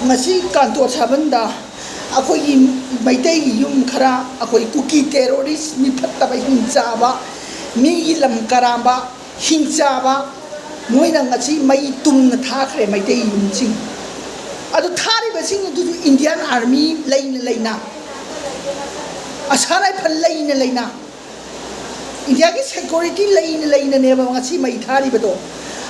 ngasi kantor sabanda akoi maitai yum khara akoi kuki terrorist mi phatta ba hincha ba mi lam karamba hincha ba moina ngasi mai tum na tha khre maitai yum sing adu thari ba sing du Indian Army leina asana phal leina India ki security leina ne ba ngasi mai thari ba do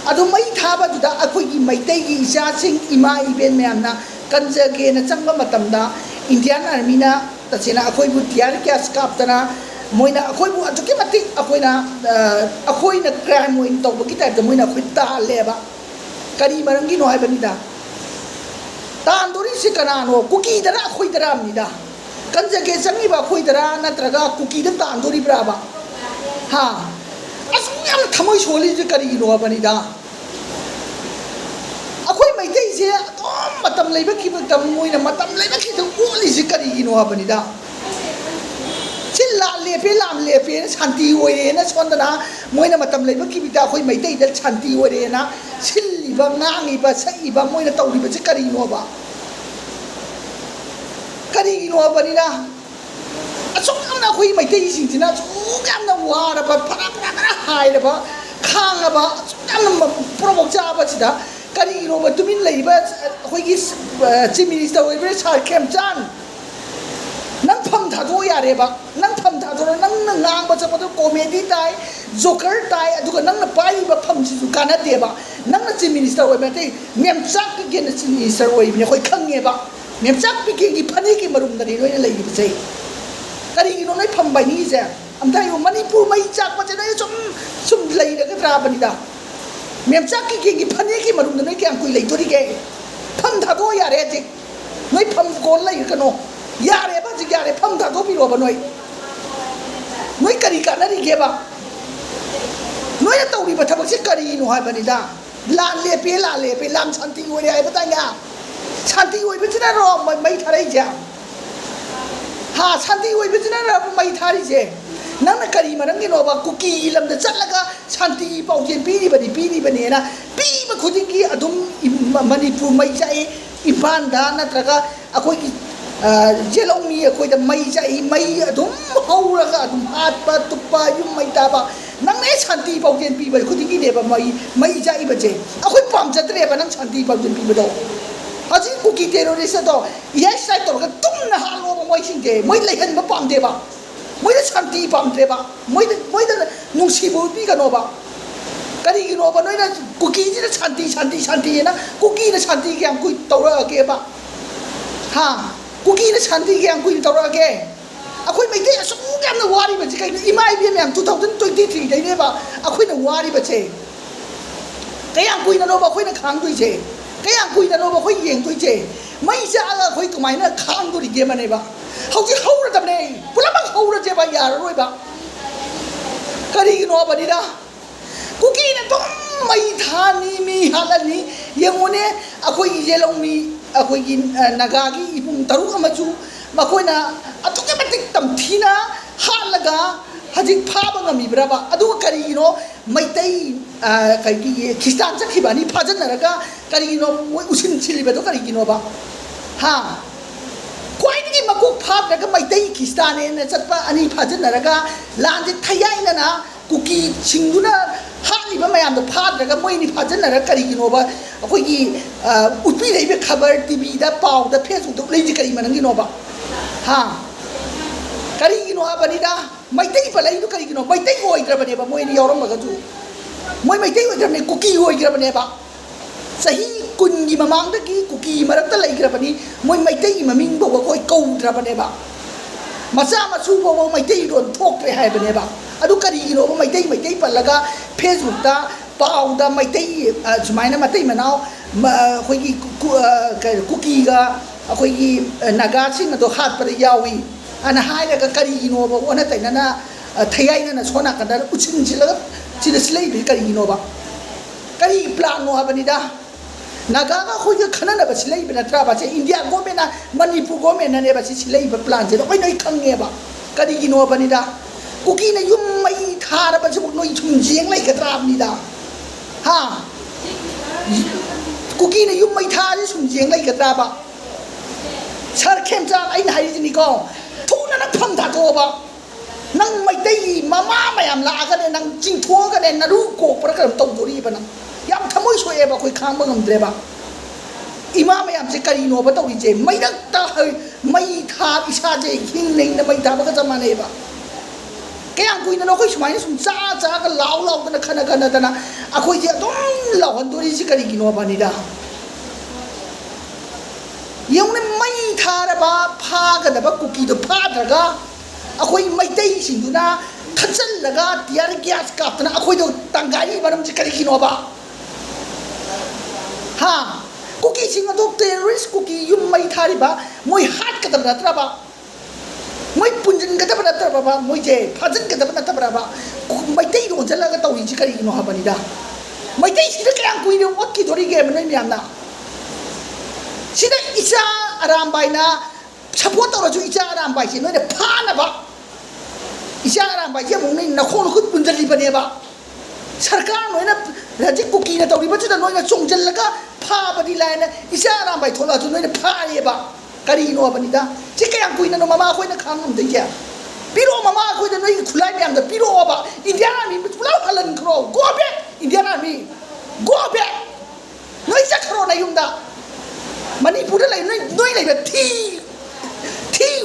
adu mai thaba du da akoi gi maitai gi isa sing ima iben me amna kanja ke na changba matam da Indian Army na tasina akoi bu tiar kya skap tana moina akoi bu atu ke mati akoi na crime moin to bu kita da moina akoi ta leba kari marangi no hai bani da ta andori se kana no kuki dara akoi dara mi da kanja ke changi ba akoi dara na traga kuki da ta andori braba ha asu yam thamoi soli je kari no bani da akoi mai dei je matam leiba ki matam moina matam leiba ki to oli je kari no bani da chilla lepe lam lepe shanti oire na sondana moina matam leiba ki bita akoi mai dei da shanti oire na silli ba ngangi ba sai ba moina tawli ba je kari no ba bani da asong amna akoi mai dei sing tina su gamna wara ba para hai da ba khang ba amna provoke ja ba chida kari no ba tumin leiba akoi gi chief minister oibre sar kem chan nang pham tha do ya re ba nang pham tha do nang ngang ba cha ba comedy tai joker tai adu nang na pai ba pham chi su kana de ba nang na chief minister oibre te mem chak ge na chief minister oibre ne khoi khang nge ba mem chak pi ge gi phani ki marum da ni loi lai bi chei kari no nai pham bai ni je am dai yo manipur mai chak ba che dai sum lai da ka tra ba ni da mem chak ki gi phani ki marum da nai kyang koi lai to ri ge pham tha do ya re ji noi pham kon lai ka no ya re ba ji ya re pham tha do pi ro ba noi kari ka na ri ge ba noi ta uri ba thabak se kari no ha ba ni da la le pe lam shanti oi re ai ba ta nga shanti oi ba china ro mai tha rai ja ha shanti oi ba china ro mai tha ri je nang na kari marang gi no ba kuki lam da chatlaga shanti pau jen pi ni ba ne na pi ba khuding gi adum manipur mai jai iban da na traga akoi gi jelong mi akoi da mai jai mai adum haura ga adum hat pa tupa yum mai ta ba nang ne shanti pau jen pi ba khuding gi ne ba mai jai ba je akoi pam chatre ba nang shanti pau jen pi ba do haji kuki terrorist do yes sai to ga tum na ha lo moi sing de moi lai han ba pam de ba moi da shanti pam de ba moi da nung si bo bi ga no ba kari gi no ba noi na kuki ji da shanti na kuki da shanti kyang kui to ra ke ba ha kuki da shanti kyang kui to ra ke akoi mai de asu kyam na wari ba ji kai imai bi myam 2023 dai ne ba akoi na wari ba che kayang kui na no ba khoi na khang dui che kayang kui na no ba khoi yeng dui che mai ja ga khoi kamai na khang dui ge ma ne ba hau ji hau ra dam ne pula bang hau ra je ba ya roi ba kari gi no ba ni da kuki na to mai tha ni mi halani yengone akoi jelong mi akoi gi naga gi ipung taru ama chu makoi na atuke matik tam thina halaga hajik pha ba ngami bra ba adu kari gi no mai tai kai gi kristan cha khibani phajan na ga kari gi no usin chili ba to kari gi no ba ha kwai ni makuk phap na ga mai tai kristan ne chatpa ani phajan na ga lan ji thayai na kuki singduna hali ba mayam da phad daga moi ni phajan na kari gi no ba akoi gi utpi lei be khabar tv da pau da facebook da lei ji kari manang gi no ba ha kari gi no ba ni da mai tai pa lei du kari gi no mai tai hoi gra ba ne ba moi ni yoram ba ga tu moi mai tai hoi gra ne kuki hoi gra ba ne ba sahi kun gi mamang da ki kuki marak ta lei gra ba ni moi mai tai maming bo ko kau dra ba ne ba macha ma su bo mai tai ron thok re hai ba ne ba adu kari gi no mai tai palaga facebook da pau da mai tai sumaina mai tai manau khoi gi kuki ga khoi gi naga sing do hat pa yawi ana hai da kari gi no ba ona tai na thayai na sona ka da uchin chila chila slei bi kari gi no ba kari plan no ha bani da naga ga khoi ga khana na ba slei bi na tra ba che india government na manipur government na ne ba slei ba plan che oi noi khang nge ba kari gi no bani da kuki na yum mai tha ra ba chu noi chum jeng lai ka tra ni da ha cookie နဲ့ you မိထားရဆုံကျင်းလိုက်ကတာပါဆာခင်ချာအိုင်ဟိုင်ဒီနီကောထုံးနဖမ်တာတော့ပါနန်းမိတဲ့မမမယမ်လာကနေနန်းချင်းထွန်းကနေနရူကိုပရကံတုံတူရီပနယမ်ထမွေးဆွေဘကိုခံမငမ်တယ်ပါအီမာမယမ်စကရီနိုဘတော်ကြီးမိဒတ်တာမိထားဣစာကြီးခင်းနေမိထားဘကစမနေပါကဲအကွေနော်ကိုစမိုင်းဆုံစားကလောင်းလောင်းတနခဏခဏတနအခွေကြီးတော့လောင်းတူရီစကရီကီနိုပါနေတာယုံနဲ့မိထားရပါဖာကနေဘကူကီတော့ဖာတကားအခွေမိတဲ့ရှင်သူနာခက်စလကတရားကြက်စကပ်တနအခွေတော့တန်ဂိုင်းဘာမှစကရီကီနိုပါဟာcookie sing ato terrorist cookie yung may thari ba moy hat ka tabra traba moy punjin ka tabra traba ba moy je phajin ka tabra tabra ba may tay ro jala ka tawi ji kari no ha bani da may tay sida ka ang kui no ki dori ge man mi amna sida isa aram bai na support ro ju isa aram bai si no de pha na ba isa aram bai je mong ni na khon khut punjin li bane ba sarkar no na raji cookie na tawi ba chu da no na chong jal kaဖာပဒီလိုက်နဲ့အရှာရံပိုက်ထောလာသူနဲ့ဖာရပါကရီနောပနေတာစိကရံကွေးနော်မမခွေးနဲ့ခံမတဲ့ကြပြီးတော့မမခွေးတဲ့noiခလိုက်ပြန်တယ်ပြီးတော့ပါအိန္ဒိယနာမီဘလောက်ဟလန်ခရောကိုဘက်အိန္ဒိယနာမီကိုဘက်noiချက်ခရောနေယုံတာမဏိပူရလိုက်noiလိုက်ပဲတီ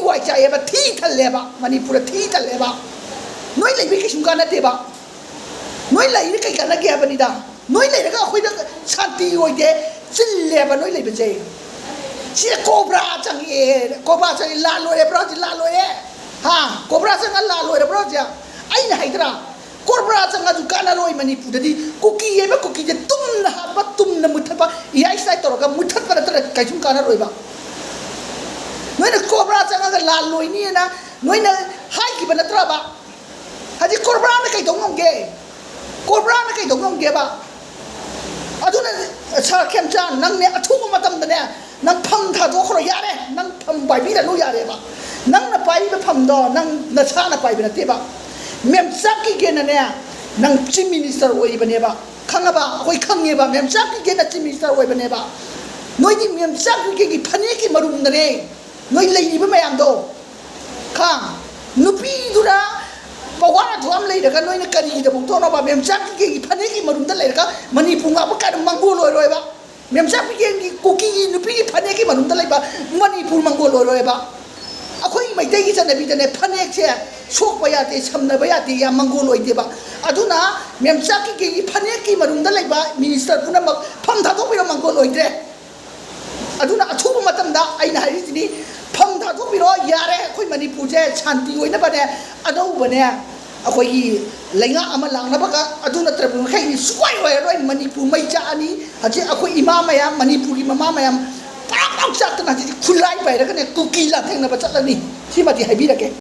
ဝိုင်ချာရပါတီထလဲပါမဏိပူရတီထလဲပါnoiလိုက်ပဲကရှင်ကနတဲ့ပါnoiလိုက်ရကိကနကြပါနေတာnoiလိုက်ရကခွေးတဲ့စန်တီဝိုင်တဲ့စစ်လဲပါnoiလိုက်ပဲစေချီကိုဘရာချန်ရေကိုဘရာချန်လာလို့ရပရောဂျလာလို့ရဟာကိုဘရာချန်လာလို့ရပရောဂျအိုင်နိုင်တရာကိုဘရာချန်ကကနာလို့မနီပူတဲ့ကိုကီရဲ့ကိုကီတဲ့တုံနာဘာတုံနမထပါရိုက်ဆိုင်တော့ကမထပ်ပါတဲ့ကချုံကနာလို့ပါnoiကိုဘရာချန်ကလာလို့နီနာnoiဟိုင်ကဘနတရာပါဟာဒီကိုဘရာနဲ့ကိတုံငုံကေကိုဘရာနဲ့ကိတုံငုံကေပါaduna sa kem cha nang ne athu ma tam da ne nang pham tha do khro ya re nang pham bai bi da lu ya re ba nang na pai ba pham do nang na cha na pai bi na te ba mem sa ki ge na ne nang chief minister woi ba ne ba khang ba hoi khang ne ba mem sa ki ge na chief minister woi ba ne ba noi ni mem sa ki ge ki phane ki marum da ne noi lai ni ba ma yam do khang nu pi du daเพราะว่าทำเลยเด็กน้อยนักการีแต่ผมตัวน้องแบบเมียมซักกี่พันนี่กี่มารุมตั้งเลยก็มันนี่พุ่งอ่ะพวกการมังกูลอยๆบ้าเมียมซักกี่กุกี้นุปีพันนี่กี่มารุมตั้งเลยบ้ามันนี่พุ่งมังกูลอยๆบ้าอะคุยไม่ได้กี่จันทร์บีแต่เนี่ยพันนี่เชี่ยโชคไปอาทิตย์ช้ำเนี่ยไปอาทิตย์ยามังกูลอยๆบ้าอะดูนะเมียมซักกี่พันนี่กี่มารุมตั้งเลยบ้ามินิสเตอร์คุณน่ะพันท่าทุกปีเรามังกูลอยๆเลยอะดูนะอะทุกมาตั้งได้ไอ้นายที่นี่พังท่าทุกปีเรายาเร่คุยมันนี่พูดเจ้ชันตีไว้นะบ้านเนี่ยอะดูบ้านเนี่ยอะคุยเลยงะอามาลังนะบ้าก็อะดูนะตระบุนแค่นี้สวยไว้ร้อยมันนี่พูดไม่จ้านี่อะเจ้อะคุยอิมามมายามมันนี่พูดอิมามมายามปากต้องจักตั้งแต่ที่คุณไล่ไปแล้วก็เนี่ยกูกีละเท่งนะบ้าจักแล้วนี่ที่มาที่ไฮบีละแก